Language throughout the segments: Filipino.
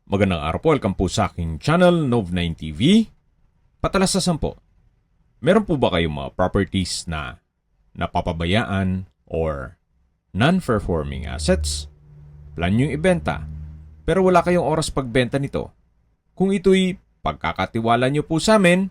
Magandang araw po, welcome po sa aking channel, Nov9 TV. Patalasasan po, meron po ba kayong mga properties na napapabayaan or non-performing assets? Plan nyo ibenta, pero wala kayong oras pagbenta nito. Kung ito'y pagkakatiwala nyo po sa amin,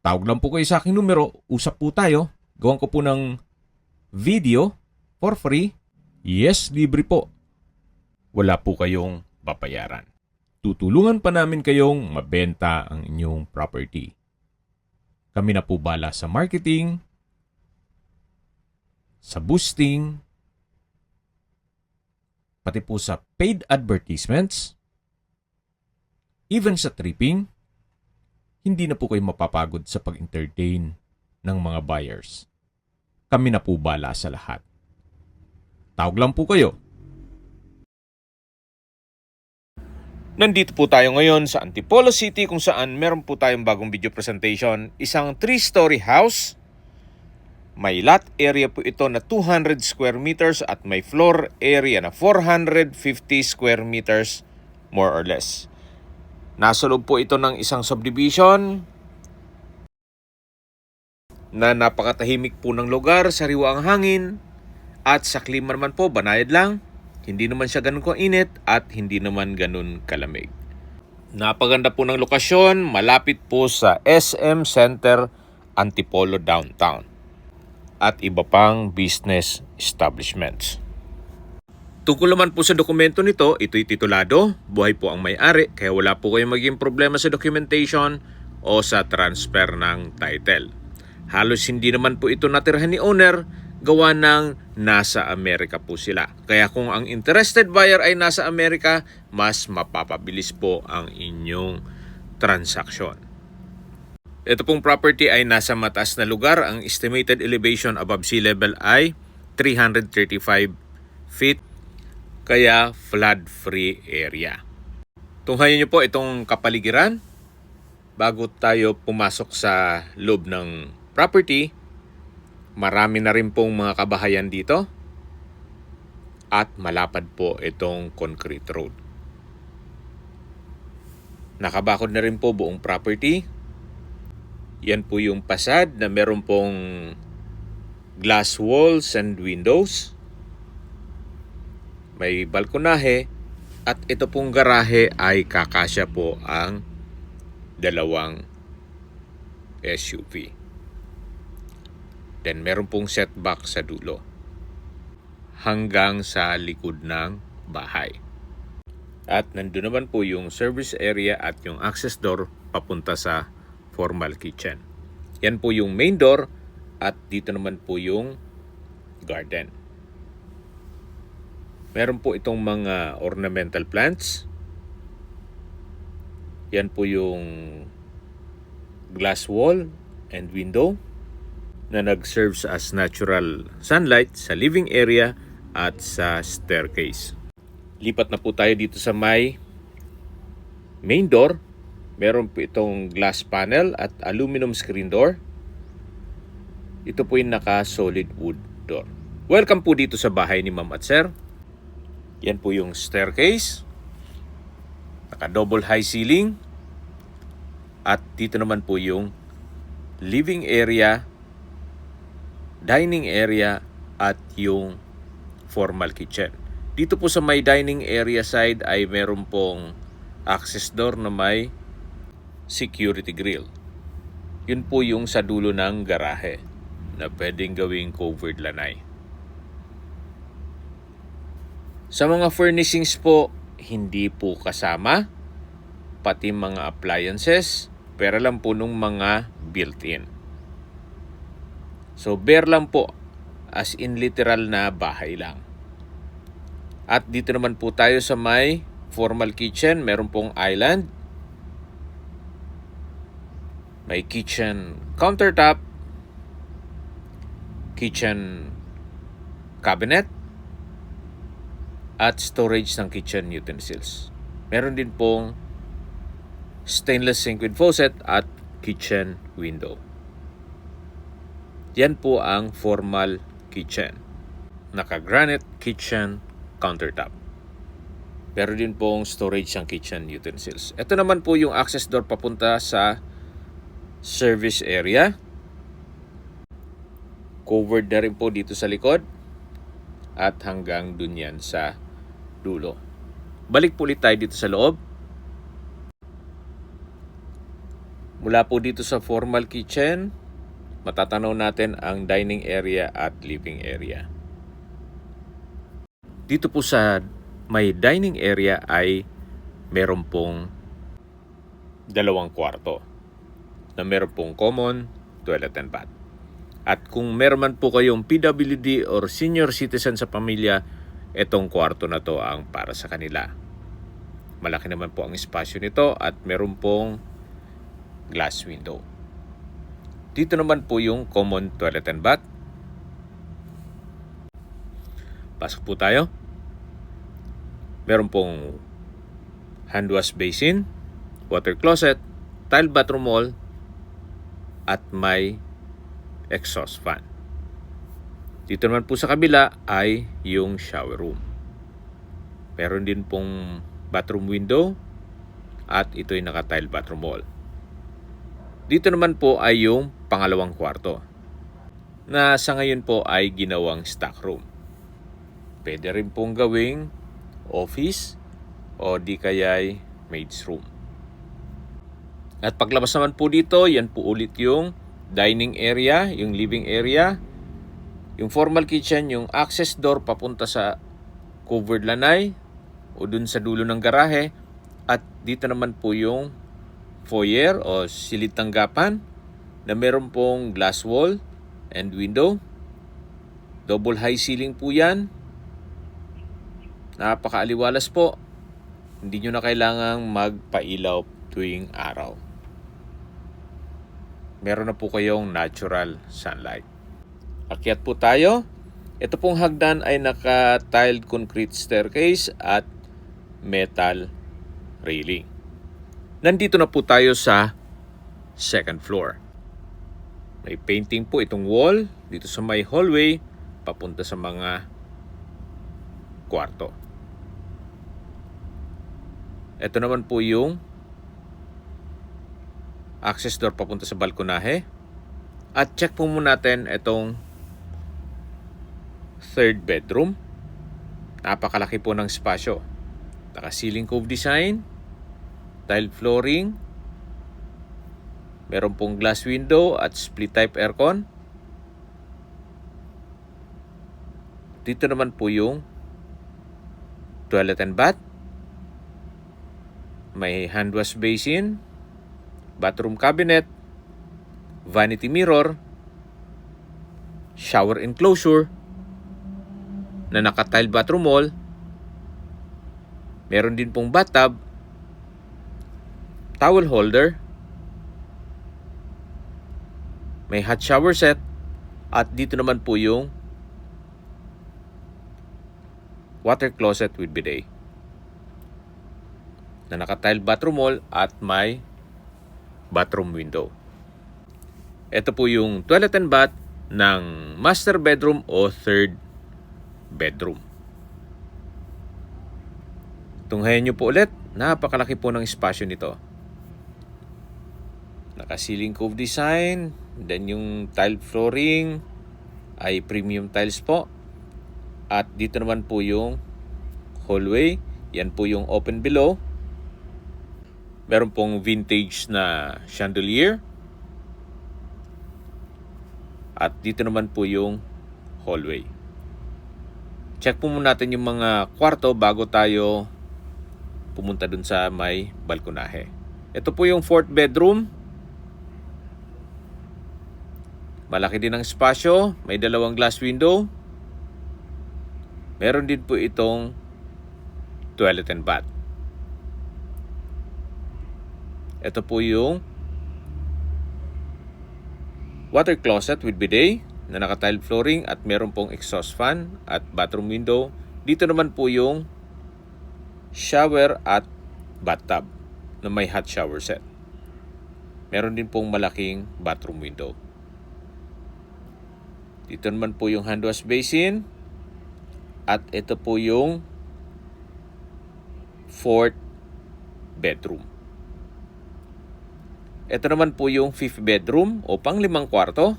tawag lang po kayo sa aking numero, usap po tayo, gawan ko po ng video for free. Yes, libre po. Wala po kayong babayaran. Tutulungan pa namin kayong mabenta ang inyong property. Kami na po bala sa marketing, sa boosting, pati po sa paid advertisements, even sa tripping. Hindi na po kayo mapapagod sa pag-entertain ng mga buyers. Kami na po bala sa lahat. Tawag lang po kayo. Nandito po tayo ngayon sa Antipolo City kung saan meron po tayong bagong video presentation. Isang 3-story house. May lot area po ito na 200 square meters at may floor area na 450 square meters more or less. Nasa loob po ito ng isang subdivision na napakatahimik po ng lugar, sariwa ang hangin at sa klima naman po banayad lang. Hindi naman siya ganun kainit at hindi naman ganun kalamig. Napaganda po ng lokasyon, malapit po sa SM Center, Antipolo Downtown. At iba pang business establishments. Tungkol naman po sa dokumento nito, ito'y titulado, buhay po ang may-ari, kaya wala po kayong maging problema sa documentation o sa transfer ng title. Halos hindi naman po ito natirhan ni owner, gawa ng nasa Amerika po sila. Kaya kung ang interested buyer ay nasa Amerika, mas mapapabilis po ang inyong transaksyon. Ito pong property ay nasa mataas na lugar. Ang estimated elevation above sea level ay 335 feet. Kaya flood-free area. Tunghayan niyo po itong kapaligiran bago tayo pumasok sa loob ng property. Marami na rin pong mga kabahayan dito at malapad po itong concrete road. Nakabakod na rin po buong property. Yan po yung pasad na meron pong glass walls and windows. May balkonahe at ito pong garahe ay kakasya po ang dalawang SUV. Then meron pong setback sa dulo hanggang sa likod ng bahay. At nandun naman po yung service area at yung access door papunta sa formal kitchen. Yan po yung main door at dito naman po yung garden. Meron po itong mga ornamental plants. Yan po yung glass wall and window na nag-serves as natural sunlight sa living area at sa staircase. Lipat na po tayo dito sa may main door. Meron po itong glass panel at aluminum screen door. Ito po yung naka-solid wood door. Welcome po dito sa bahay ni Ma'am at Sir. Yan po yung staircase. Naka-double high ceiling. At dito naman po yung living area, dining area at yung formal kitchen. Dito po sa may dining area side ay meron pong access door na may security grill. Yun po yung sa dulo ng garahe na pwedeng gawing covered lanai. Sa mga furnishings po, hindi po kasama pati mga appliances, pero lang po nung mga built-in. So, bare lang po, as in literal na bahay lang. At dito naman po tayo sa may formal kitchen. Meron pong island. May kitchen countertop. Kitchen cabinet. At storage ng kitchen utensils. Meron din pong stainless sink with faucet at kitchen window. Yan po ang formal kitchen. Naka-granite kitchen countertop. Meron din pong storage ang kitchen utensils. Ito naman po yung access door papunta sa service area. Covered na rin po dito sa likod at hanggang dun yan sa dulo. Balik po ulit tayo dito sa loob. Mula po dito sa formal kitchen, matatanaw natin ang dining area at living area. Dito po sa may dining area ay meron pong 2 kwarto na meron pong common toilet and bath. At kung meron man po kayong PWD or senior citizen sa pamilya, itong kwarto na to ang para sa kanila. Malaki naman po ang espasyo nito at meron pong glass window. Dito naman po yung common toilet and bath. Pasok po tayo. Meron pong hand wash basin, water closet, tile bathroom wall, at may exhaust fan. Dito naman po sa kabila ay yung shower room. Meron din pong bathroom window at ito'y naka-tile bathroom wall. Dito naman po ay yung pangalawang kwarto na sa ngayon po ay ginawang stock room. Pwede rin pong gawing office o di kaya'y maid's room. At paglabas naman po dito, yan po ulit yung dining area, yung living area, yung formal kitchen, yung access door papunta sa covered lanay o dun sa dulo ng garahe. At dito naman po yung foyer o silid tanggapan na meron pong glass wall and window. Double high ceiling po yan. Napakaaliwalas po. Hindi nyo na kailangang magpailaw tuwing araw. Meron na po kayong natural sunlight. Akyat po tayo. Ito pong hagdan ay naka-tiled concrete staircase at metal railing. Nandito na po tayo sa second floor. May painting po itong wall dito sa may hallway papunta sa mga kwarto. Ito naman po yung access door papunta sa balkonahe. At check po muna natin itong third bedroom. Napakalaki po ng espasyo. Naka-ceiling cove design, tile flooring, meron pong glass window at split type aircon. Dito naman po yung toilet and bath. May hand wash basin, bathroom cabinet, vanity mirror, shower enclosure na naka-tile bathroom wall. Meron din pong bathtub, towel holder, may hot shower set, at dito naman po yung water closet with bidet na naka-tile bathroom wall at may bathroom window. Ito po yung toilet and bath ng master bedroom o third bedroom. Tunghayan nyo po ulit, napakalaki po ng espasyo nito. Naka-ceiling cove design, then yung tile flooring ay premium tiles po. At dito naman po yung hallway, yan po yung open below. Meron pong vintage na chandelier. At dito naman po yung hallway. Check po muna natin yung mga kwarto bago tayo pumunta dun sa may balkonahe. Ito po yung fourth bedroom. Malaki din ang espasyo. May 2 glass window. Meron din po itong toilet and bath. Ito po yung water closet with bidet na naka-tile flooring at meron pong exhaust fan at bathroom window. Dito naman po yung shower at bathtub na may hot shower set. Meron din pong malaking bathroom window. Dito naman po yung hand wash basin at ito po yung 4th bedroom. Ito naman po yung 5th bedroom o pang 5 kwarto.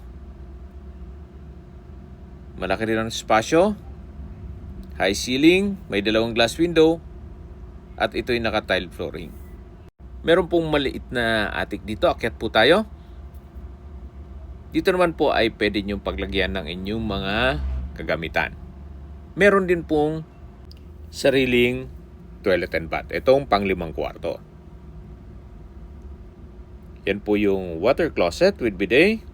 Malaki rin ang espasyo. High ceiling, may 2 glass window, at ito'y naka-tile flooring. Meron pong maliit na attic dito. Akyat po tayo. Dito naman po ay pwede niyong paglagyan ng inyong mga kagamitan. Meron din pong sariling toilet and bath. Itong pang 5 kwarto. Yan po yung water closet with bidet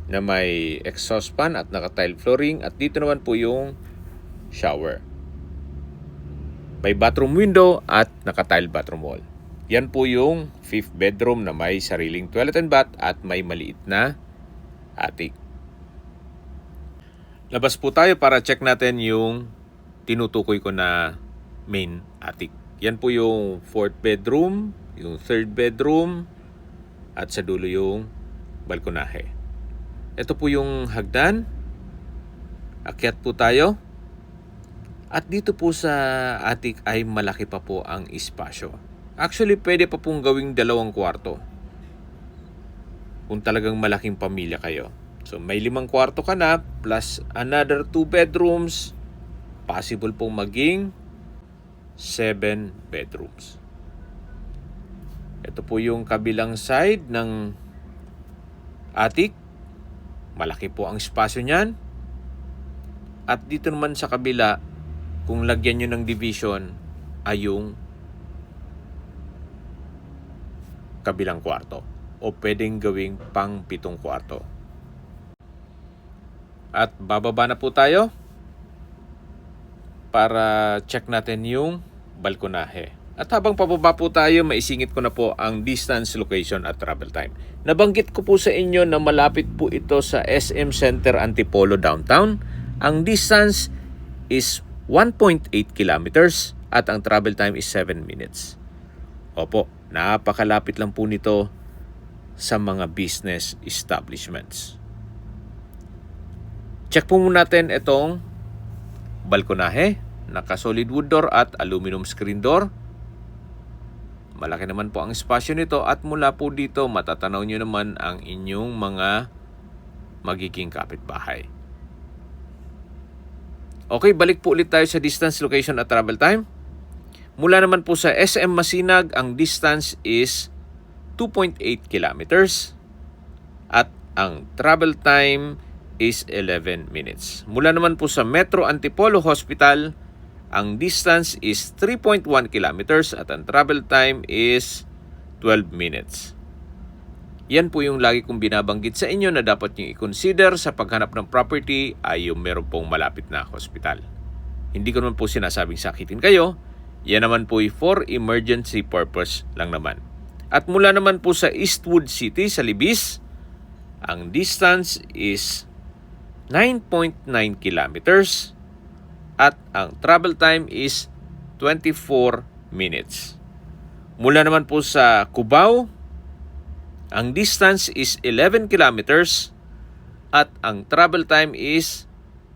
na may exhaust fan at naka-tile flooring. At dito naman po yung shower. May bathroom window at naka-tile bathroom wall. Yan po yung 5th bedroom na may sariling toilet and bath at may maliit na attic. Labas po tayo para check natin yung tinutukoy ko na main attic. Yan po yung 4th bedroom, yung 3rd bedroom, at sa dulo yung balkonahe. Ito po yung hagdan. Akyat po tayo. At dito po sa attic ay malaki pa po ang espasyo. Actually, pwede pa pong gawing 2 kwarto. Kung talagang malaking pamilya kayo. So, may 5 kwarto ka na plus another 2 bedrooms. Possible pong maging 7 bedrooms. Ito po yung kabilang side ng attic. Malaki po ang espasyo niyan. At dito naman sa kabila, kung lagyan nyo ng division, ay yung kabilang kwarto. O pwedeng gawing pang 7 kwarto. At bababa na po tayo para check natin yung balkonahe. At habang pababa po tayo, maisingit ko na po ang distance, location at travel time. Nabanggit ko po sa inyo na malapit po ito sa SM Center Antipolo Downtown. Ang distance is 1.8 kilometers at ang travel time is 7 minutes. Opo, napakalapit lang po nito sa mga business establishments. Check po muna natin itong balkonahe. Naka-solid wood door at aluminum screen door. Malaki naman po ang espasyo nito at mula po dito matatanaw nyo naman ang inyong mga magiging kapitbahay. Okay, balik po ulit tayo sa distance, location at travel time. Mula naman po sa SM Masinag, ang distance is 2.8 kilometers at ang travel time is 11 minutes. Mula naman po sa Metro Antipolo Hospital, ang distance is 3.1 kilometers at ang travel time is 12 minutes. Yan po yung lagi kong binabanggit sa inyo na dapat nyo i-consider sa paghanap ng property ay yung meron pong malapit na hospital. Hindi ko naman po sinasabing sakitin kayo. Yan naman po for emergency purpose lang naman. At mula naman po sa Eastwood City sa Libis, ang distance is 9.9 kilometers at ang travel time is 24 minutes. Mula naman po sa Cubao, ang distance is 11 kilometers at ang travel time is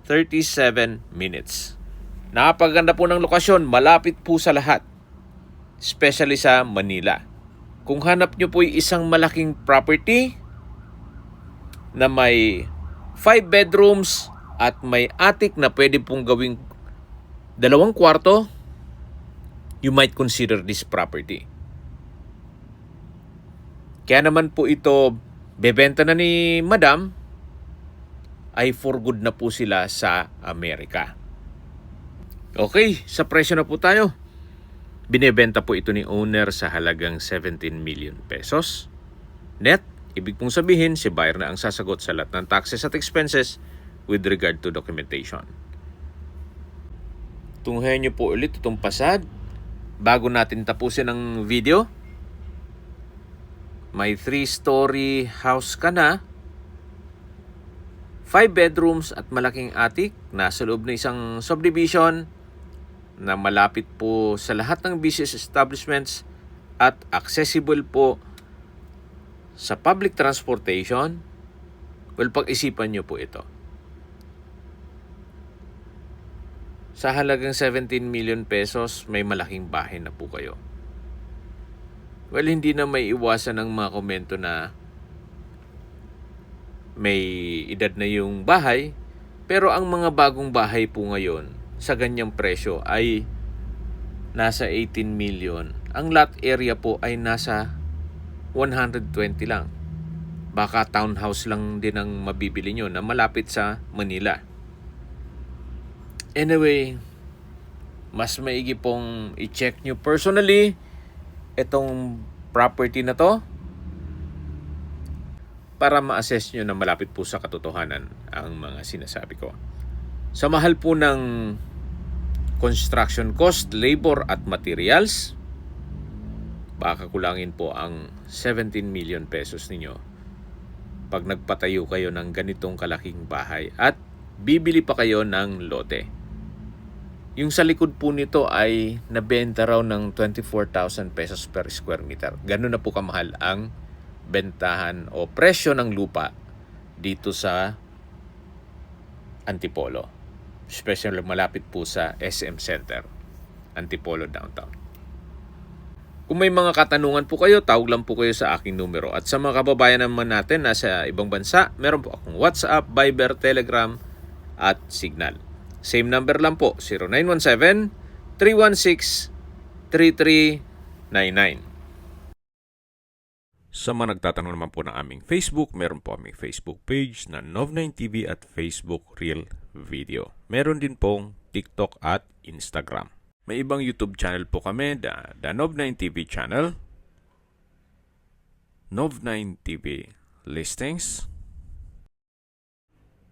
37 minutes. Napaganda po ng lokasyon, malapit po sa lahat, especially sa Manila. Kung hanap nyo po isang malaking property na may 5 bedrooms at may attic na pwede pong gawing 2 kwarto, you might consider this property. Kaya naman po ito bebenta na ni Madam ay for good na po sila sa Amerika. Okay, sa presyo na po tayo. Binebenta po ito ni owner sa halagang 17 million pesos. Net, ibig pong sabihin si buyer na ang sasagot sa lahat ng taxes at expenses with regard to documentation. Tunghayan niyo po ulit itong pasad bago natin tapusin ang video. May 3-story house ka na, 5 bedrooms at malaking attic, nasa loob ng isang subdivision na malapit po sa lahat ng business establishments at accessible po sa public transportation. Well, pag-isipan nyo po ito. Sa halagang 17 million pesos, may malaking bahay na po kayo. Well, hindi na may iwasan ng mga komento na may edad na yung bahay, pero ang mga bagong bahay po ngayon sa ganyang presyo ay nasa 18 million. Ang lot area po ay nasa 120 lang. Baka townhouse lang din ang mabibili nyo na malapit sa Manila. Anyway, mas maigi pong i-check nyo personally itong property na to para ma-assess nyo na malapit po sa katotohanan ang mga sinasabi ko. Sa mahal po ng construction cost, labor at materials, baka kulangin po ang 17 million pesos ninyo pag nagpatayo kayo ng ganitong kalaking bahay at bibili pa kayo ng lote. Yung sa likod po nito ay nabenta raw ng 24,000 pesos per square meter. Ganun na po kamahal ang bentahan o presyo ng lupa dito sa Antipolo. Especially malapit po sa SM Center, Antipolo Downtown. Kung may mga katanungan po kayo, tawag lang po kayo sa aking numero. At sa mga kababayan naman natin nasa ibang bansa, meron po akong WhatsApp, Viber, Telegram at Signal. Same number lang po, 0917-316-3399. Sa mga nagtatanong naman po ng aming Facebook, meron po aming Facebook page na Nov9TV at Facebook Real Video. Meron din pong TikTok at Instagram. May ibang YouTube channel po kami, the Nov9TV channel, Nov9TV Listings,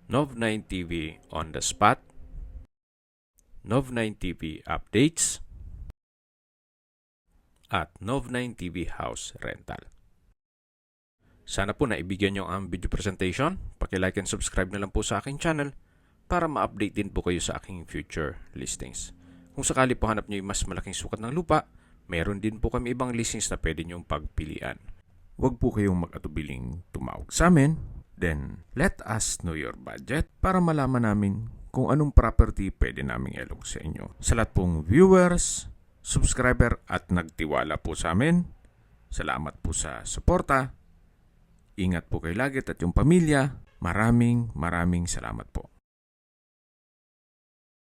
Nov9TV On The Spot, Nov9TV Updates, at Nov9TV House Rental. Sana po naibigyan nyo ang video presentation. Paki-like and subscribe na lang po sa aking channel para ma-update din po kayo sa aking future listings. Kung sakali po hanap nyo yung mas malaking sukat ng lupa, meron din po kami ibang listings na pwede nyong pagpilian. Huwag po kayong mag-atubiling tumawag sa amin. Then, let us know your budget para malaman namin kung anong property pwede naming ilog sa inyo. Sa lahat pong viewers, subscriber at nagtiwala po sa amin, salamat po sa suporta. Ingat po kayo lagi at yung pamilya. Maraming salamat po.